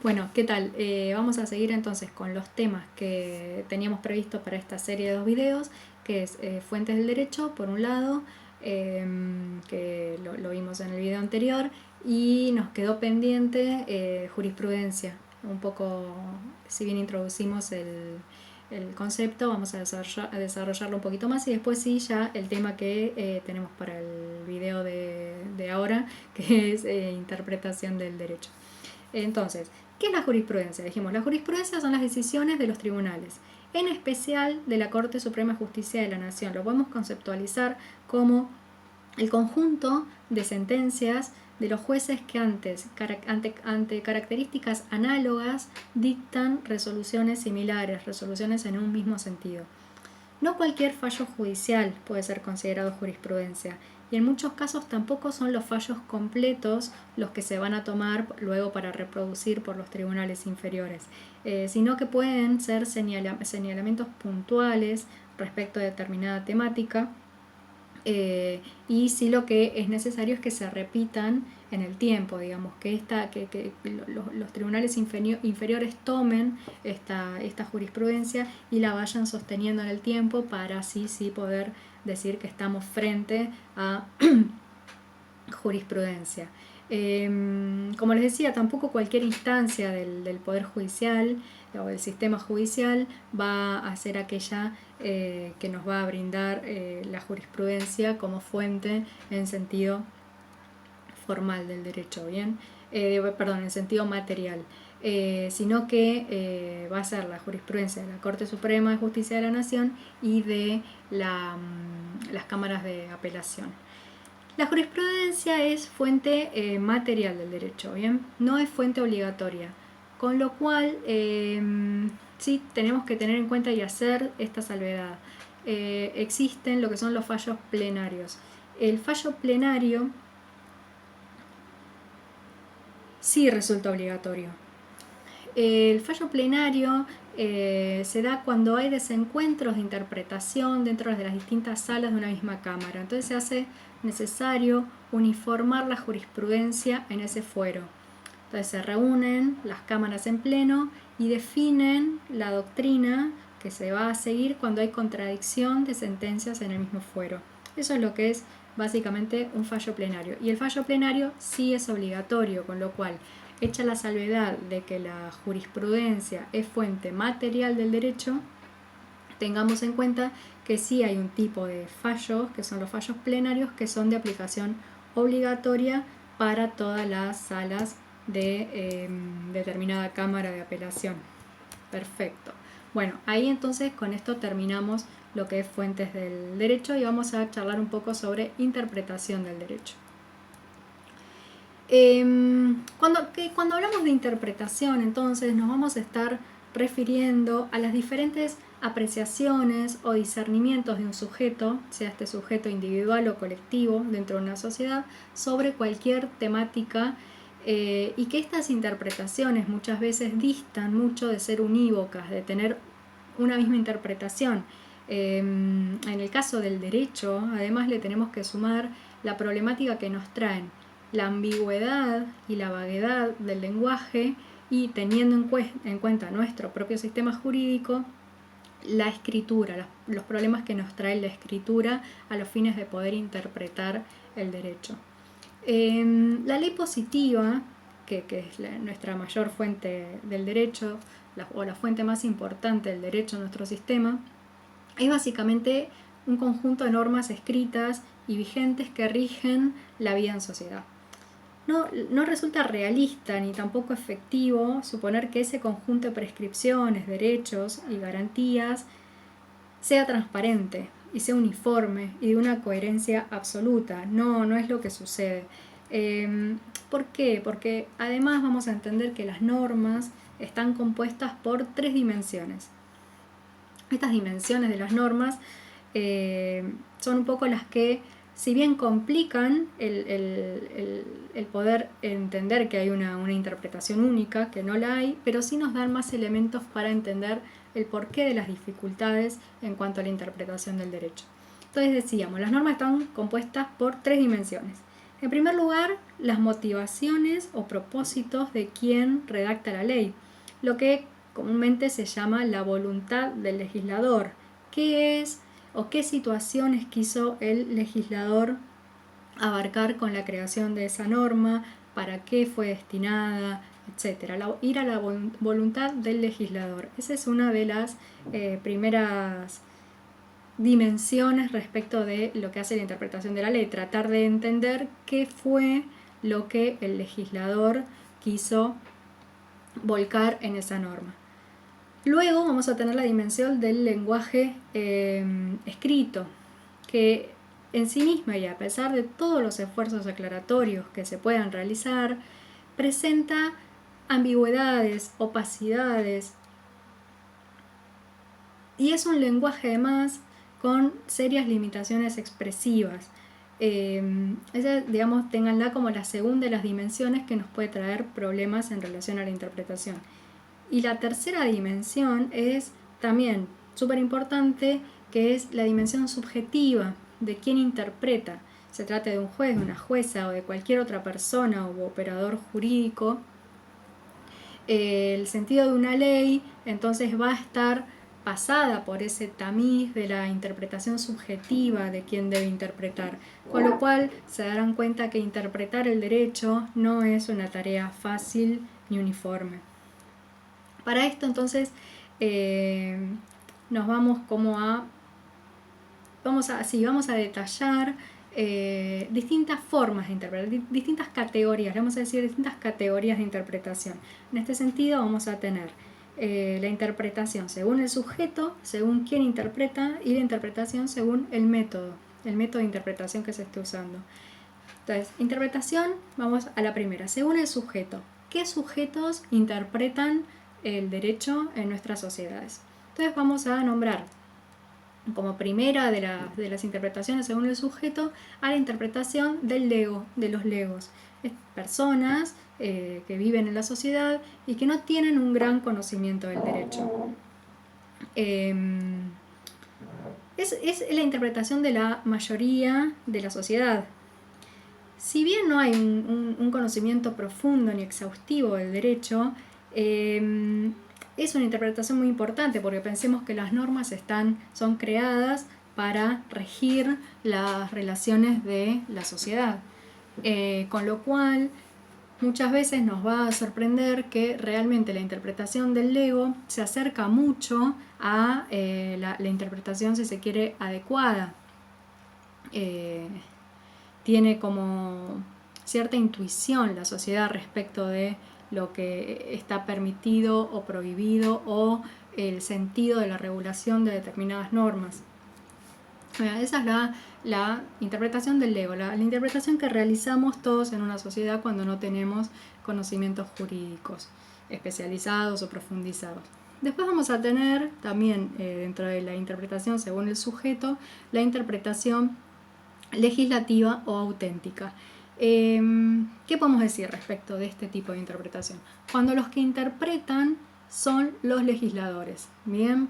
Bueno, ¿qué tal? Vamos a seguir entonces con los temas que teníamos previsto para esta serie de 2 videos, que es fuentes del derecho, por un lado, que lo vimos en el video anterior, y nos quedó pendiente jurisprudencia. Un poco, si bien introducimos el concepto, vamos a desarrollarlo un poquito más y después sí ya el tema que tenemos para el video de ahora, que es interpretación del derecho. Entonces, ¿qué es la jurisprudencia? Dijimos, la jurisprudencia son las decisiones de los tribunales, en especial de la Corte Suprema de Justicia de la Nación. Lo podemos conceptualizar como el conjunto de sentencias de los jueces que ante características análogas dictan resoluciones similares, resoluciones en un mismo sentido. No cualquier fallo judicial puede ser considerado jurisprudencia, y en muchos casos tampoco son los fallos completos los que se van a tomar luego para reproducir por los tribunales inferiores, sino que pueden ser señalamientos puntuales respecto a determinada temática, y sí lo que es necesario es que se repitan en el tiempo, digamos, que los tribunales inferiores tomen esta jurisprudencia y la vayan sosteniendo en el tiempo para así sí poder decir que estamos frente a jurisprudencia. Como les decía, tampoco cualquier instancia del Poder Judicial o del sistema judicial va a ser aquella que nos va a brindar la jurisprudencia como fuente en sentido formal del derecho, ¿bien? En sentido material. Sino que va a ser la jurisprudencia de la Corte Suprema de Justicia de la Nación y de las cámaras de apelación. La jurisprudencia es fuente material del derecho, ¿bien? No es fuente obligatoria, con lo cual sí tenemos que tener en cuenta y hacer esta salvedad. Existen lo que son los fallos plenarios. El fallo plenario sí resulta obligatorio. El fallo plenario se da cuando hay desencuentros de interpretación dentro de las distintas salas de una misma cámara. Entonces se hace necesario uniformar la jurisprudencia en ese fuero. Entonces se reúnen las cámaras en pleno y definen la doctrina que se va a seguir cuando hay contradicción de sentencias en el mismo fuero. Eso es lo que es básicamente un fallo plenario. Y el fallo plenario sí es obligatorio, con lo cual, hecha la salvedad de que la jurisprudencia es fuente material del derecho, tengamos en cuenta que sí hay un tipo de fallos, que son los fallos plenarios, que son de aplicación obligatoria para todas las salas de determinada cámara de apelación. Perfecto. Bueno, ahí entonces con esto terminamos lo que es fuentes del derecho y vamos a charlar un poco sobre interpretación del derecho. Cuando hablamos de interpretación, entonces nos vamos a estar refiriendo a las diferentes apreciaciones o discernimientos de un sujeto, sea este sujeto individual o colectivo dentro de una sociedad, sobre cualquier temática, y que estas interpretaciones muchas veces distan mucho de ser unívocas, de tener una misma interpretación. En el caso del derecho, además le tenemos que sumar la problemática que nos traen la ambigüedad y la vaguedad del lenguaje, y teniendo en cuenta nuestro propio sistema jurídico, la escritura, los problemas que nos trae la escritura a los fines de poder interpretar el derecho. La ley positiva, que es nuestra mayor fuente del derecho, o la fuente más importante del derecho en nuestro sistema, es básicamente un conjunto de normas escritas y vigentes que rigen la vida en sociedad. No resulta realista ni tampoco efectivo suponer que ese conjunto de prescripciones, derechos y garantías sea transparente y sea uniforme y de una coherencia absoluta. No es lo que sucede. ¿Por qué? Porque además vamos a entender que las normas están compuestas por 3 dimensiones. Estas dimensiones de las normas son un poco las que, si bien complican el poder entender que hay una interpretación única, que no la hay, pero sí nos dan más elementos para entender el porqué de las dificultades en cuanto a la interpretación del derecho. Entonces decíamos, las normas están compuestas por 3 dimensiones. En primer lugar, las motivaciones o propósitos de quien redacta la ley, lo que comúnmente se llama la voluntad del legislador. ¿Qué es o qué situaciones quiso el legislador abarcar con la creación de esa norma? ¿Para qué fue destinada? Etcétera. Ir a la voluntad del legislador. Esa es una de las primeras dimensiones respecto de lo que hace la interpretación de la ley, tratar de entender qué fue lo que el legislador quiso volcar en esa norma. Luego vamos a tener la dimensión del lenguaje escrito, que en sí misma y a pesar de todos los esfuerzos aclaratorios que se puedan realizar, presenta ambigüedades, opacidades, y es un lenguaje además con serias limitaciones expresivas. Esa, digamos, ténganla como la segunda de las dimensiones que nos puede traer problemas en relación a la interpretación. Y la tercera dimensión es también súper importante, que es la dimensión subjetiva de quién interpreta. Se trate de un juez, de una jueza o de cualquier otra persona u operador jurídico. El sentido de una ley entonces va a estar pasada por ese tamiz de la interpretación subjetiva de quien debe interpretar, con lo cual se darán cuenta que interpretar el derecho no es una tarea fácil ni uniforme. Para esto entonces nos vamos a detallar distintas formas de interpretar, distintas categorías, vamos a decir distintas categorías de interpretación. En este sentido vamos a tener la interpretación según el sujeto, según quién interpreta, y la interpretación según el método de interpretación que se esté usando. Entonces, interpretación, vamos a la primera, según el sujeto. ¿Qué sujetos interpretan el derecho en nuestras sociedades? Entonces vamos a nombrar como primera de las interpretaciones según el sujeto a la interpretación del lego, de los legos. Personas que viven en la sociedad y que no tienen un gran conocimiento del derecho. Es la interpretación de la mayoría de la sociedad. Si bien no hay un conocimiento profundo ni exhaustivo del derecho, es una interpretación muy importante porque pensemos que las normas son creadas para regir las relaciones de la sociedad. Con lo cual, muchas veces nos va a sorprender que realmente la interpretación del lego se acerca mucho a la interpretación, si se quiere, adecuada. Tiene como cierta intuición la sociedad respecto de lo que está permitido o prohibido o el sentido de la regulación de determinadas normas. Esa es la interpretación del lego, la interpretación que realizamos todos en una sociedad cuando no tenemos conocimientos jurídicos especializados o profundizados. Después vamos a tener también dentro de la interpretación según el sujeto, la interpretación legislativa o auténtica. ¿Qué podemos decir respecto de este tipo de interpretación? Cuando los que interpretan son los legisladores. Bien,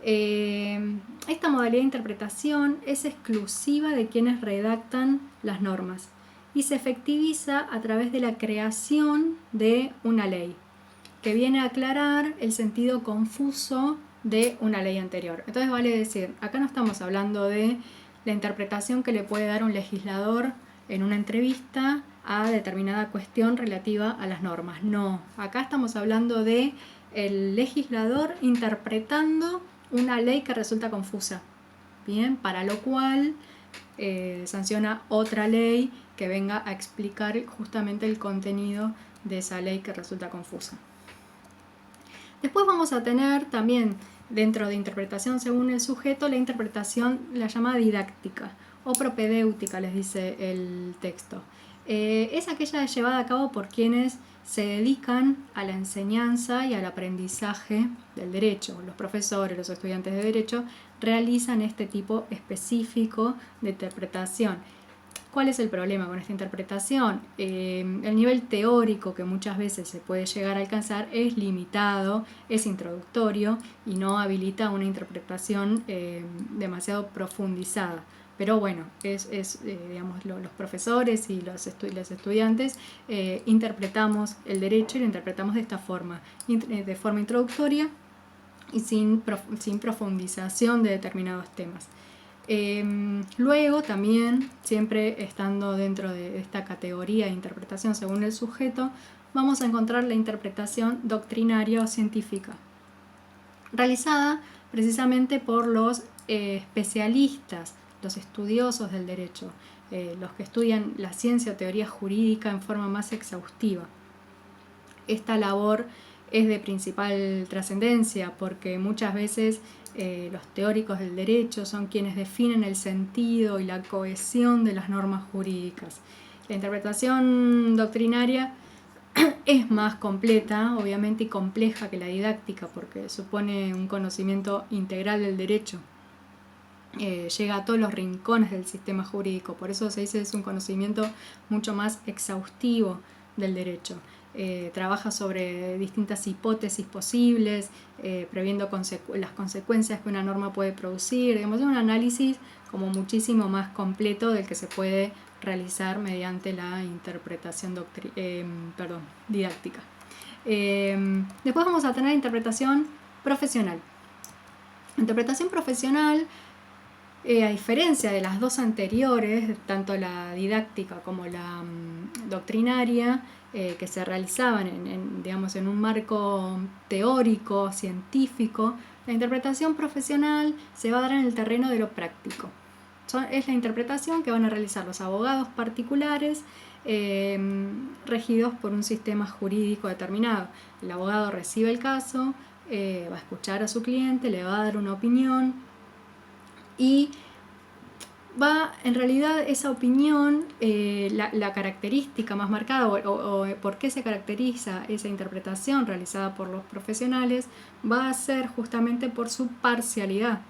esta modalidad de interpretación es exclusiva de quienes redactan las normas y se efectiviza a través de la creación de una ley que viene a aclarar el sentido confuso de una ley anterior. Entonces vale decir, acá no estamos hablando de la interpretación que le puede dar un legislador en una entrevista a determinada cuestión relativa a las normas. No, acá estamos hablando de el legislador interpretando una ley que resulta confusa. Bien, para lo cual sanciona otra ley que venga a explicar justamente el contenido de esa ley que resulta confusa. Después vamos a tener también dentro de interpretación según el sujeto la interpretación, la llamada didáctica o propedéutica, les dice el texto. Es aquella llevada a cabo por quienes se dedican a la enseñanza y al aprendizaje del derecho. Los profesores, los estudiantes de derecho realizan este tipo específico de interpretación. ¿Cuál es el problema con esta interpretación? El nivel teórico que muchas veces se puede llegar a alcanzar es limitado, es introductorio y no habilita una interpretación demasiado profundizada. pero bueno, digamos, los profesores y los estudiantes interpretamos el derecho y lo interpretamos de esta forma, de forma introductoria y sin profundización de determinados temas. Luego también, siempre estando dentro de esta categoría de interpretación según el sujeto, vamos a encontrar la interpretación doctrinaria o científica, realizada precisamente por los especialistas, los estudiosos del derecho, los que estudian la ciencia o teoría jurídica en forma más exhaustiva. Esta labor es de principal trascendencia porque muchas veces los teóricos del derecho son quienes definen el sentido y la cohesión de las normas jurídicas. La interpretación doctrinaria es más completa, obviamente, y compleja que la didáctica porque supone un conocimiento integral del derecho. Llega a todos los rincones del sistema jurídico, por eso se dice que es un conocimiento mucho más exhaustivo del derecho. Trabaja sobre distintas hipótesis posibles, previendo las consecuencias que una norma puede producir. Digamos, es un análisis como muchísimo más completo del que se puede realizar mediante la interpretación didáctica. Después vamos a tener interpretación profesional. Interpretación profesional, a diferencia de las dos anteriores, tanto la didáctica como la doctrinaria, que se realizaban en un marco teórico, científico, la interpretación profesional se va a dar en el terreno de lo práctico. Es la interpretación que van a realizar los abogados particulares regidos por un sistema jurídico determinado. El abogado recibe el caso, va a escuchar a su cliente, le va a dar una opinión y va, en realidad, esa opinión, la característica más marcada o por qué se caracteriza esa interpretación realizada por los profesionales, va a ser justamente por su parcialidad.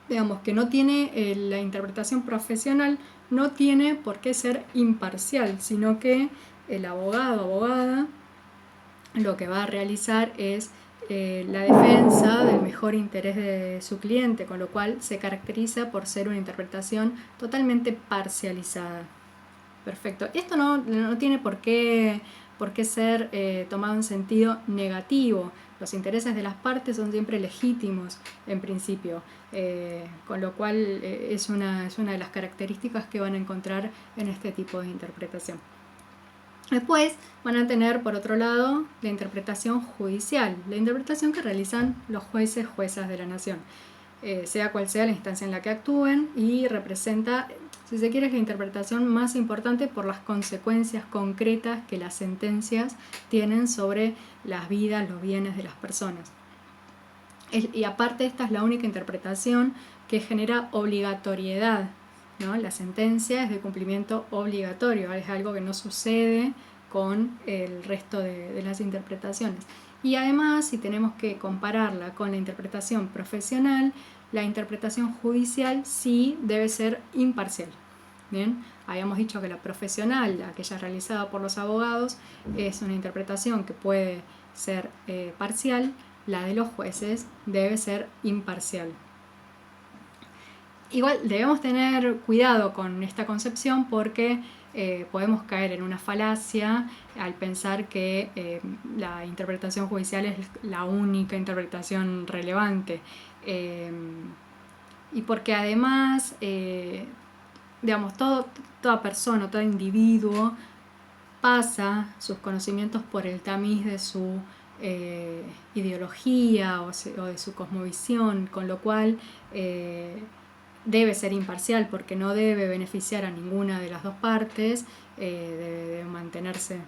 Digamos que no tiene, la interpretación profesional no tiene por qué ser imparcial, sino que el abogado o abogada lo que va a realizar es la defensa del mejor interés de su cliente, con lo cual se caracteriza por ser una interpretación totalmente parcializada. Perfecto. Esto no tiene por qué ser tomado en sentido negativo. Los intereses de las partes son siempre legítimos en principio, con lo cual es una de las características que van a encontrar en este tipo de interpretación. Después van a tener, por otro lado, la interpretación judicial, la interpretación que realizan los jueces, juezas de la nación, sea cual sea la instancia en la que actúen, y representa, si se quiere, la interpretación más importante por las consecuencias concretas que las sentencias tienen sobre las vidas, los bienes de las personas. Y aparte, esta es la única interpretación que genera obligatoriedad, ¿no? La sentencia es de cumplimiento obligatorio, es algo que no sucede con el resto de las interpretaciones. Y además, si tenemos que compararla con la interpretación profesional, la interpretación judicial sí debe ser imparcial. Bien, habíamos dicho que la profesional, aquella realizada por los abogados, es una interpretación que puede ser parcial. La de los jueces debe ser imparcial. Igual debemos tener cuidado con esta concepción porque podemos caer en una falacia al pensar que la interpretación judicial es la única interpretación relevante, y porque además, digamos, toda persona, todo individuo pasa sus conocimientos por el tamiz de su ideología o de su cosmovisión, con lo cual debe ser imparcial porque no debe beneficiar a ninguna de las dos partes, debe mantenerse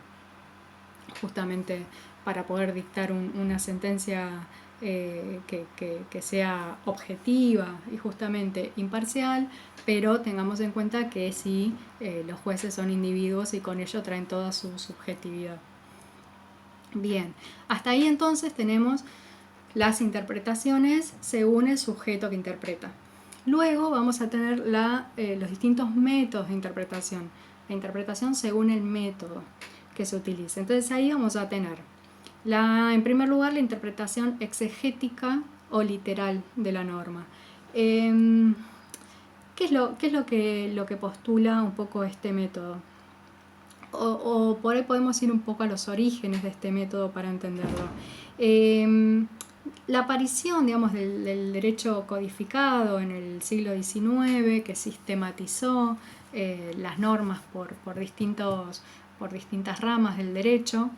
justamente para poder dictar una sentencia que sea objetiva y justamente imparcial, pero tengamos en cuenta que sí, los jueces son individuos y con ello traen toda su subjetividad. Bien, hasta ahí entonces tenemos las interpretaciones según el sujeto que interpreta. Luego vamos a tener los distintos métodos de interpretación, la interpretación según el método que se utiliza. Entonces ahí vamos a tener, en primer lugar, la interpretación exegética o literal de la norma. ¿Qué ¿qué es lo que postula un poco este método? O por ahí podemos ir un poco a los orígenes de este método para entenderlo. La aparición, digamos, del derecho codificado en el siglo XIX, que sistematizó las normas por distintas ramas del derecho,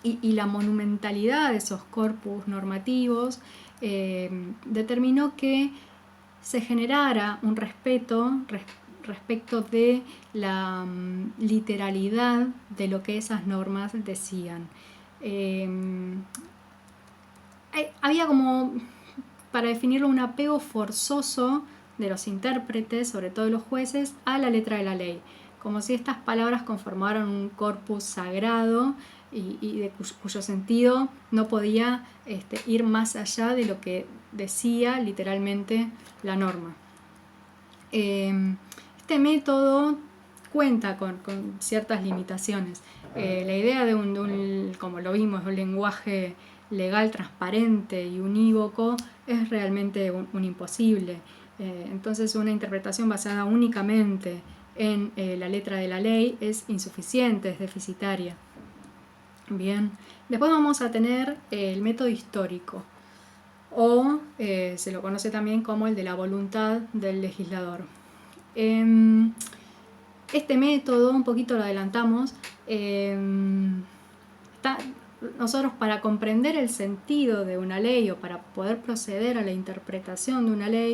y la monumentalidad de esos corpus normativos, determinó que se generara un respeto respecto de la literalidad de lo que esas normas decían. Había como, para definirlo, un apego forzoso de los intérpretes, sobre todo de los jueces, a la letra de la ley, como si estas palabras conformaran un corpus sagrado y de cuyo sentido no podía ir más allá de lo que decía literalmente la norma. Este método cuenta con ciertas limitaciones. La idea de un, como lo vimos, un lenguaje legal transparente y unívoco es realmente un imposible. Entonces una interpretación basada únicamente en la letra de la ley es insuficiente, es deficitaria. Bien, después vamos a tener el método histórico, o se lo conoce también como el de la voluntad del legislador. Este método, un poquito lo adelantamos, nosotros, para comprender el sentido de una ley o para poder proceder a la interpretación de una ley,